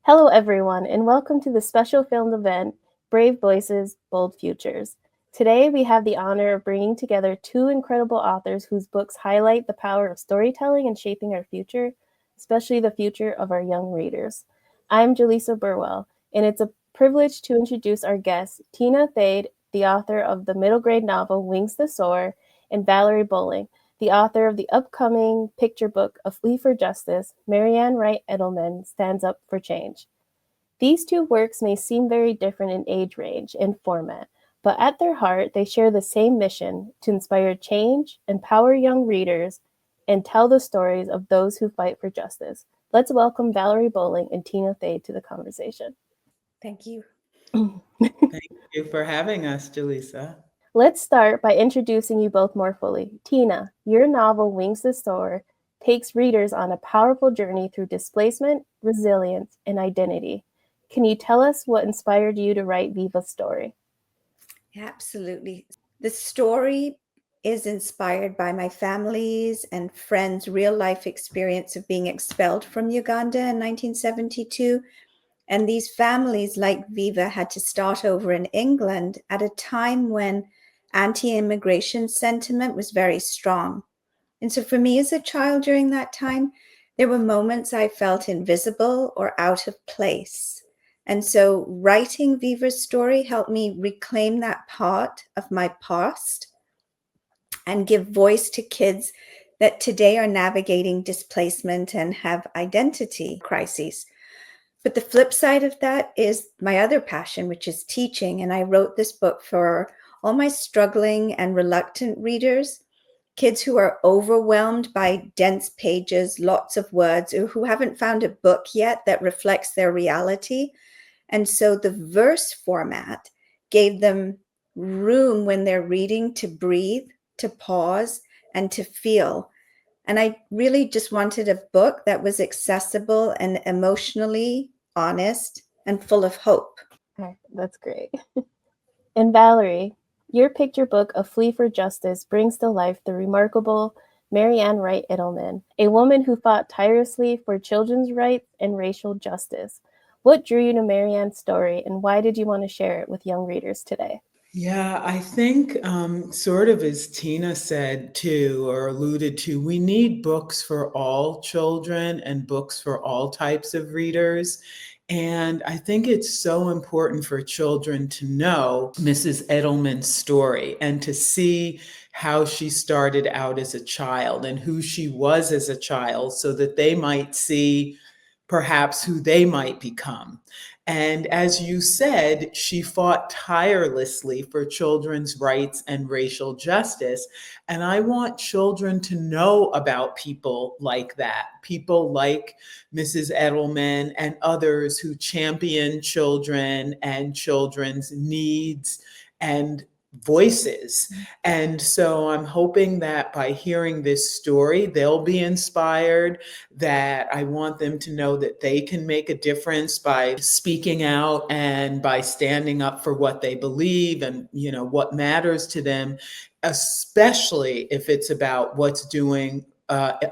Hello, everyone, and welcome to the special filmed event, Brave Voices, Bold Futures. Today, we have the honor of bringing together two incredible authors whose books highlight the power of storytelling and shaping our future, especially the future of our young readers. I'm Jaliza Burwell, and it's a privilege to introduce our guests, Tina Athaide, the author of the middle grade novel Wings the SOAR, and Valerie Bolling, the author of the upcoming picture book A Flea for Justice, Marianne Wright Edelman Stands Up for Change. These two works may seem very different in age range and format, but at their heart, they share the same mission to inspire change, empower young readers, and tell the stories of those who fight for justice. Let's welcome Valerie Bolling and Tina Athaide to the conversation. Thank you. Thank you for having us, Jaliza. Let's start by introducing you both more fully. Tina, your novel Wings the SOAR takes readers on a powerful journey through displacement, resilience, and identity. Can you tell us what inspired you to write Viva's story? Absolutely. The story is inspired by my family's and friends' real life experience of being expelled from Uganda in 1972. And these families, like Viva, had to start over in England at a time when anti-immigration sentiment was very strong. And so for me as a child during that time, there were moments I felt invisible or out of place. And so writing Viva's story helped me reclaim that part of my past and give voice to kids that today are navigating displacement and have identity crises. But the flip side of that is my other passion, which is teaching. And I wrote this book for all my struggling and reluctant readers, kids who are overwhelmed by dense pages, lots of words, or who haven't found a book yet that reflects their reality. And so the verse format gave them room when they're reading to breathe, to pause, and to feel. And I really just wanted a book that was accessible and emotionally honest and full of hope. Okay, that's great. And Valerie, your picture book, A Flea for Justice, brings to life the remarkable Marianne Wright Edelman, a woman who fought tirelessly for children's rights and racial justice. What drew you to Marianne's story, and why did you want to share it with young readers today? Yeah, I think, sort of as Tina said too, or alluded to, we need books for all children and books for all types of readers. And I think it's so important for children to know Mrs. Edelman's story and to see how she started out as a child and who she was as a child so that they might see perhaps who they might become. And as you said, she fought tirelessly for children's rights and racial justice. And I want children to know about people like that, people like Mrs. Edelman and others who champion children and children's needs and voices. And so I'm hoping that by hearing this story, they'll be inspired, that I want them to know that they can make a difference by speaking out and by standing up for what they believe and, what matters to them, especially if it's about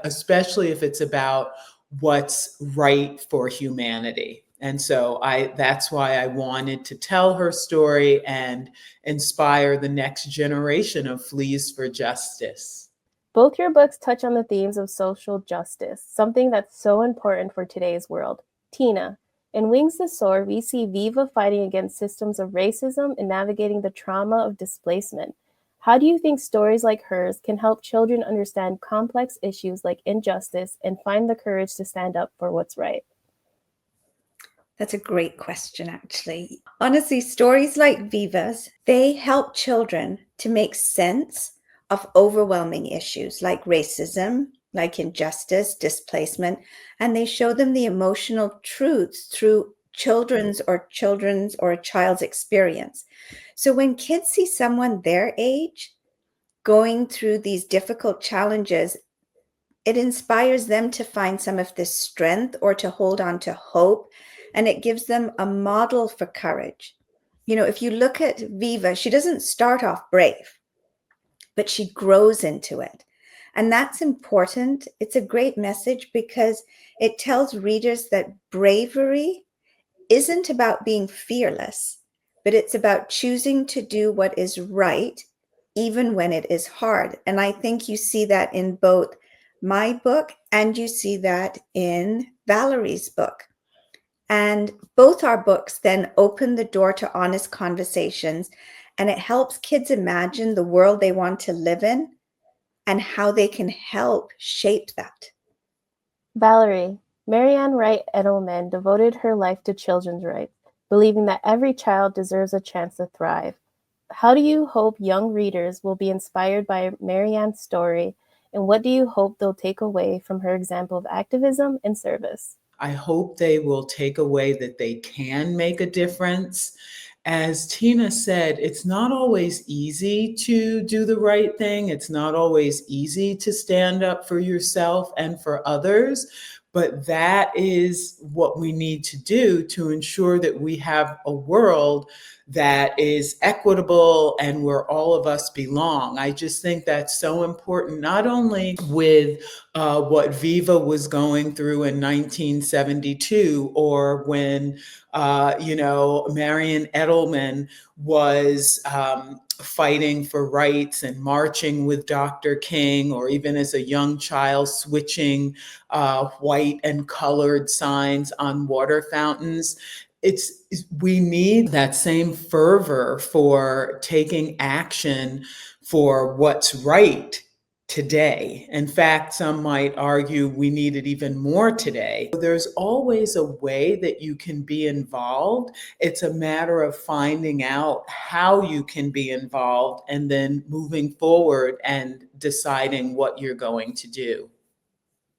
especially if it's about what's right for humanity. And so that's why I wanted to tell her story and inspire the next generation of fleas for justice. Both your books touch on the themes of social justice, something that's so important for today's world. Tina, in Wings the SOAR, we see Viva fighting against systems of racism and navigating the trauma of displacement. How do you think stories like hers can help children understand complex issues like injustice and find the courage to stand up for what's right? That's a great question, actually. Honestly, stories like Viva's, they help children to make sense of overwhelming issues like racism, like injustice, displacement, and they show them the emotional truths through children's or a child's experience. So when kids see someone their age going through these difficult challenges, it inspires them to find some of this strength or to hold on to hope, and it gives them a model for courage. If you look at Viva, she doesn't start off brave, but she grows into it. And that's important. It's a great message because it tells readers that bravery isn't about being fearless, but it's about choosing to do what is right, even when it is hard. And I think you see that in both my book and you see that in Valerie's book. And both our books then open the door to honest conversations, and it helps kids imagine the world they want to live in and how they can help shape that. Valerie, Marianne Wright Edelman devoted her life to children's rights, believing that every child deserves a chance to thrive. How do you hope young readers will be inspired by Marianne's story, and what do you hope they'll take away from her example of activism and service? I hope they will take away that they can make a difference. As Tina said, it's not always easy to do the right thing. It's not always easy to stand up for yourself and for others. But that is what we need to do to ensure that we have a world that is equitable and where all of us belong. I just think that's so important, not only with what Viva was going through in 1972, or when Marian Edelman was fighting for rights and marching with Dr. King, or even as a young child switching white and colored signs on water fountains. We need that same fervor for taking action for what's right today. In fact, some might argue we need it even more today. There's always a way that you can be involved. It's a matter of finding out how you can be involved and then moving forward and deciding what you're going to do.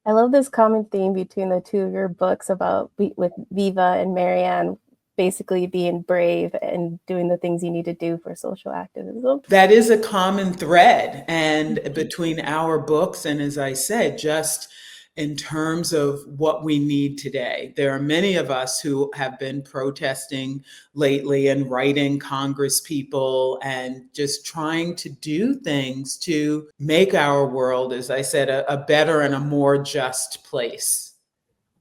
I love this common theme between the two of your books about with Viva and Marianne basically being brave and doing the things you need to do for social activism. That is a common thread, and between our books, and as I said, just in terms of what we need today. There are many of us who have been protesting lately and writing Congress people and just trying to do things to make our world, as I said, a better and a more just place.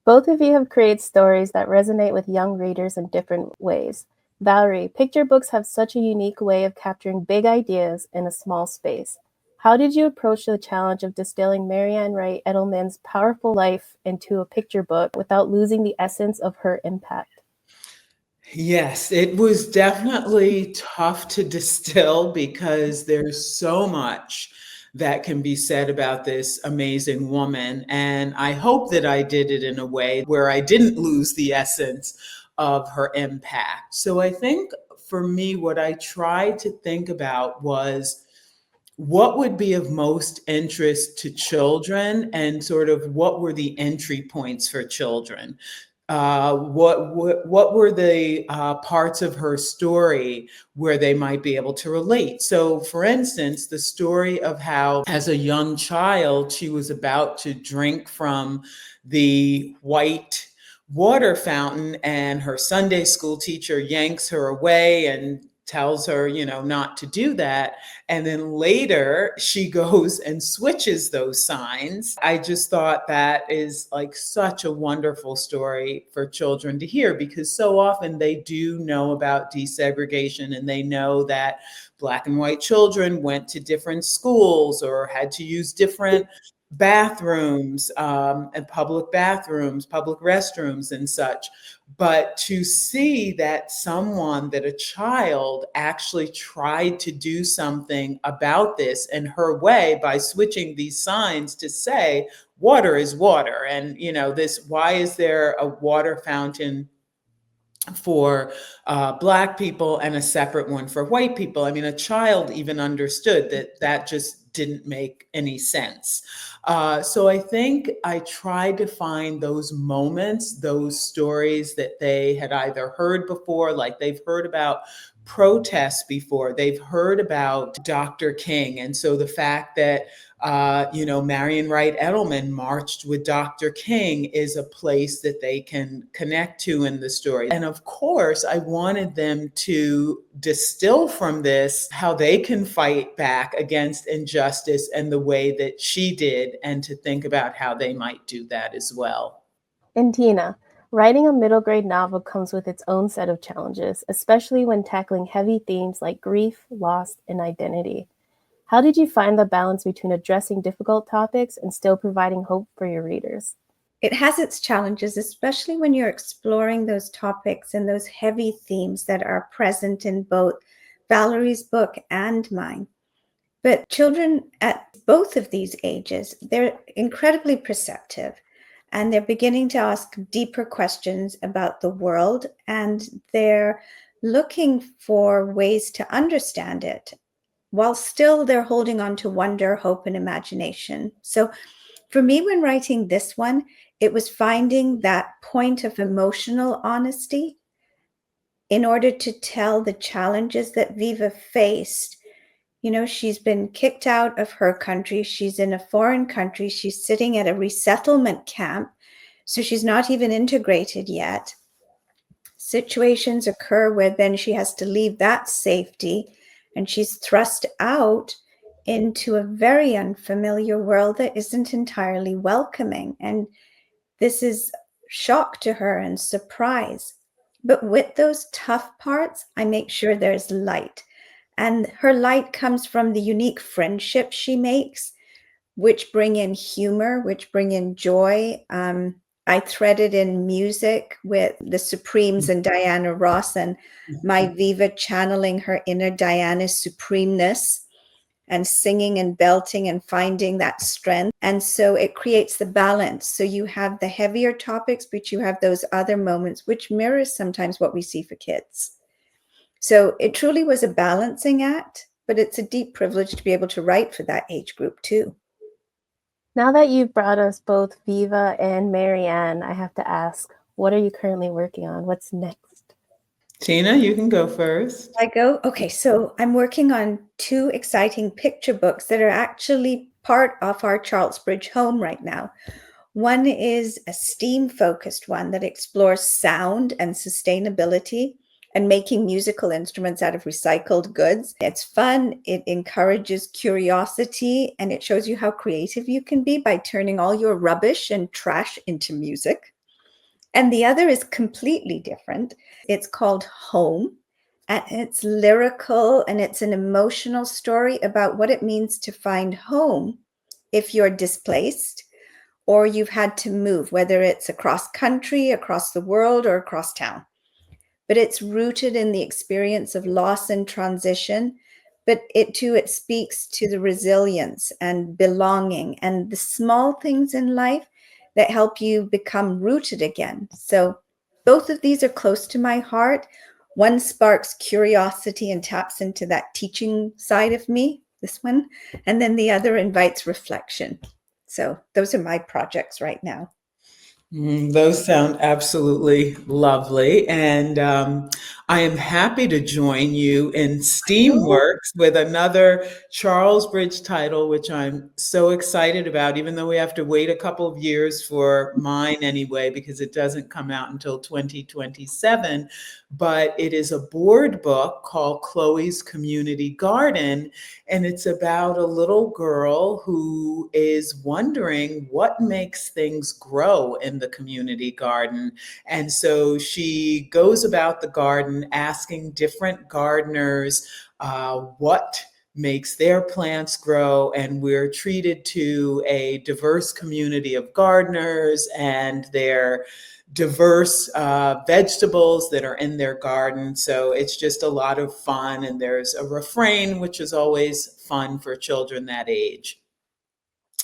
Both of you have created stories that resonate with young readers in different ways. Valerie, picture books have such a unique way of capturing big ideas in a small space. How did you approach the challenge of distilling Marianne Wright Edelman's powerful life into a picture book without losing the essence of her impact? Yes, it was definitely tough to distill because there's so much that can be said about this amazing woman. And I hope that I did it in a way where I didn't lose the essence of her impact. So I think for me, what I tried to think about was what would be of most interest to children and sort of what were the entry points for children. What were the parts of her story where they might be able to relate? So, for instance, the story of how, as a young child, she was about to drink from the white water fountain, and her Sunday school teacher yanks her away and tells her, not to do that. And then later she goes and switches those signs. I just thought that is like such a wonderful story for children to hear, because so often they do know about desegregation and they know that Black and white children went to different schools or had to use different bathrooms and public bathrooms, public restrooms and such. But to see that a child actually tried to do something about this in her way by switching these signs to say, water is water. And, why is there a water fountain for Black people and a separate one for white people? I mean, a child even understood that just didn't make any sense. So I think I tried to find those moments, those stories that they had either heard before, like they've heard about protests before, they've heard about Dr. King. And so the fact that Marian Wright Edelman marched with Dr. King is a place that they can connect to in the story. And of course, I wanted them to distill from this how they can fight back against injustice and the way that she did, and to think about how they might do that as well. And Tina, Writing a middle grade novel comes with its own set of challenges, especially when tackling heavy themes like grief, loss, and identity. How did you find the balance between addressing difficult topics and still providing hope for your readers? It has its challenges, especially when you're exploring those topics and those heavy themes that are present in both Valerie's book and mine. But children at both of these ages, they're incredibly perceptive, and they're beginning to ask deeper questions about the world, and they're looking for ways to understand it while still they're holding on to wonder, hope, and imagination. So for me, when writing this one, it was finding that point of emotional honesty in order to tell the challenges that Viva faced. You know, she's been kicked out of her country. She's in a foreign country. She's sitting at a resettlement camp. So she's not even integrated yet. Situations occur where then she has to leave that safety and she's thrust out into a very unfamiliar world that isn't entirely welcoming. And this is shock to her and surprise. But with those tough parts, I make sure there's light. And her light comes from the unique friendships she makes, which bring in humor, which bring in joy. I threaded in music with the Supremes and Diana Ross, and my Viva channeling her inner Diana's supremeness and singing and belting and finding that strength. And so it creates the balance. So you have the heavier topics, but you have those other moments, which mirrors sometimes what we see for kids. So it truly was a balancing act, but it's a deep privilege to be able to write for that age group too. Now that you've brought us both Viva and Marianne, I have to ask, what are you currently working on? What's next? Tina, you can go first. I go, okay, so I'm working on 2 exciting picture books that are actually part of our Charlesbridge home right now. One is a STEAM-focused one that explores sound and sustainability and making musical instruments out of recycled goods. It's fun, it encourages curiosity, and it shows you how creative you can be by turning all your rubbish and trash into music. And the other is completely different. It's called Home, and it's lyrical, and it's an emotional story about what it means to find home if you're displaced or you've had to move, whether it's across country, across the world, or across town. But it's rooted in the experience of loss and transition, but it speaks to the resilience and belonging and the small things in life that help you become rooted again. So both of these are close to my heart. One sparks curiosity and taps into that teaching side of me, this one, and then the other invites reflection. So those are my projects right now. Those sound absolutely lovely. And I am happy to join you in Steamworks with another Charlesbridge title, which I'm so excited about, even though we have to wait a couple of years for mine anyway, because it doesn't come out until 2027. But it is a board book called Chloe's Community Garden. And it's about a little girl who is wondering what makes things grow in the community garden. And so she goes about the garden asking different gardeners what makes their plants grow. And we're treated to a diverse community of gardeners and their diverse vegetables that are in their garden. So it's just a lot of fun. And there's a refrain, which is always fun for children that age.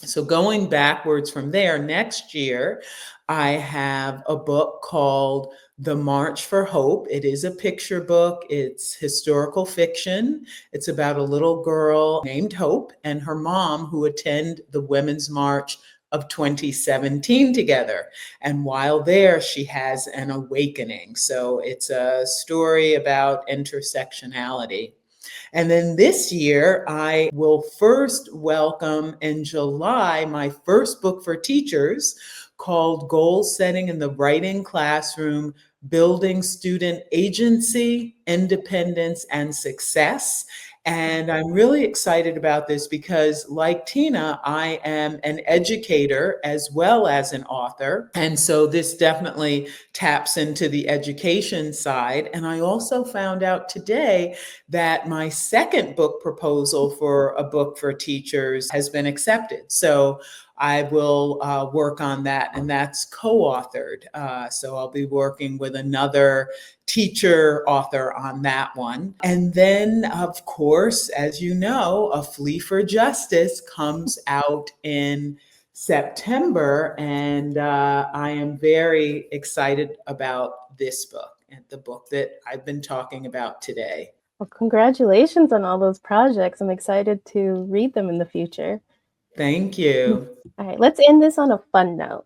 So going backwards from there, next year, I have a book called The March for Hope. It is a picture book. It's historical fiction. It's about a little girl named Hope and her mom who attend the Women's March of 2017 together. And while there, she has an awakening. So it's a story about intersectionality. And then this year, I will first welcome in July my first book for teachers called Goal Setting in the Writing Classroom, Building Student Agency, Independence, and Success. And I'm really excited about this because, like Tina, I am an educator as well as an author. And so this definitely taps into the education side. And I also found out today that my second book proposal for a book for teachers has been accepted. So I will work on that, and that's co-authored. So I'll be working with another teacher author on that one. And then, of course, as you know, A Flea for Justice comes out in September, and I am very excited about this book and the book that I've been talking about today. Well, congratulations on all those projects. I'm excited to read them in the future. Thank you. All right, let's end this on a fun note.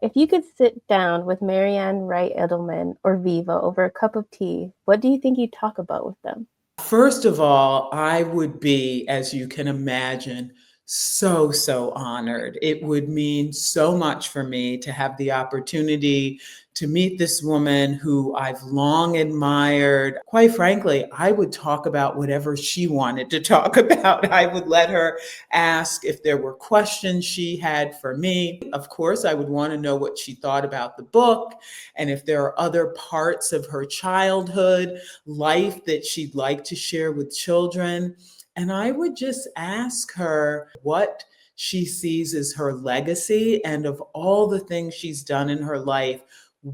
If you could sit down with Marianne Wright Edelman or Viva over a cup of tea, what do you think you'd talk about with them? First of all, I would be, as you can imagine, so honored. It would mean so much for me to have the opportunity to meet this woman who I've long admired. Quite frankly, I would talk about whatever she wanted to talk about. I would let her ask if there were questions she had for me. Of course, I would want to know what she thought about the book and if there are other parts of her childhood life that she'd like to share with children. And I would just ask her what she sees as her legacy, and of all the things she's done in her life,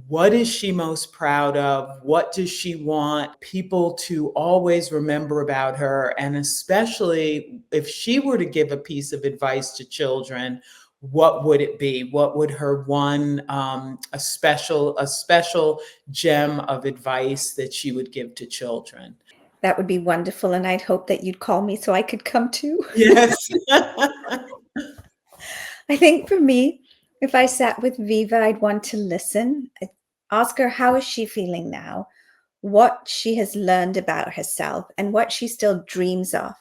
what is she most proud of? What does she want people to always remember about her? And especially if she were to give a piece of advice to children, what would it be? What would her one a special gem of advice that she would give to children? That would be wonderful. And I'd hope that you'd call me so I could come too. Yes. I think for me, if I sat with Viva, I'd want to listen, ask her how is she feeling now, what she has learned about herself, and what she still dreams of.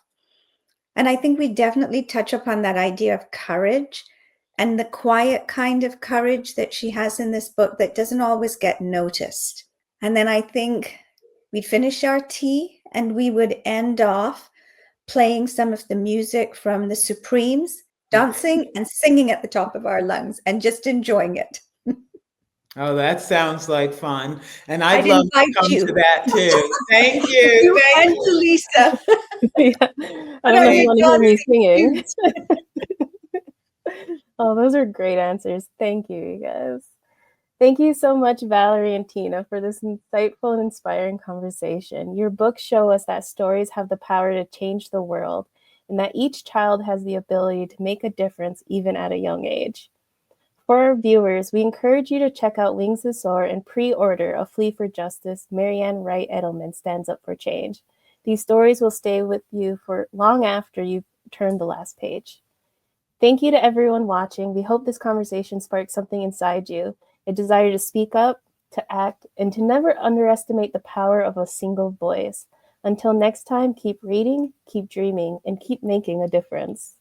And I think we definitely touch upon that idea of courage and the quiet kind of courage that she has in this book that doesn't always get noticed. And then I think we'd finish our tea and we would end off playing some of the music from the Supremes, dancing and singing at the top of our lungs and just enjoying it. Oh, that sounds like fun. And I'd love to invite come you. to that too. Thank you. You Thank and you. Lisa. Yeah. I don't know if you want to hear me singing. Oh, those are great answers. Thank you, you guys. Thank you so much, Valerie and Tina, for this insightful and inspiring conversation. Your books show us that stories have the power to change the world and that each child has the ability to make a difference even at a young age. For our viewers, we encourage you to check out Wings of SOAR and pre-order A Flea for Justice, Marianne Wright Edelman Stands Up for Change. These stories will stay with you for long after you've turned the last page. Thank you to everyone watching. We hope this conversation sparked something inside you, a desire to speak up, to act, and to never underestimate the power of a single voice. Until next time, keep reading, keep dreaming, and keep making a difference.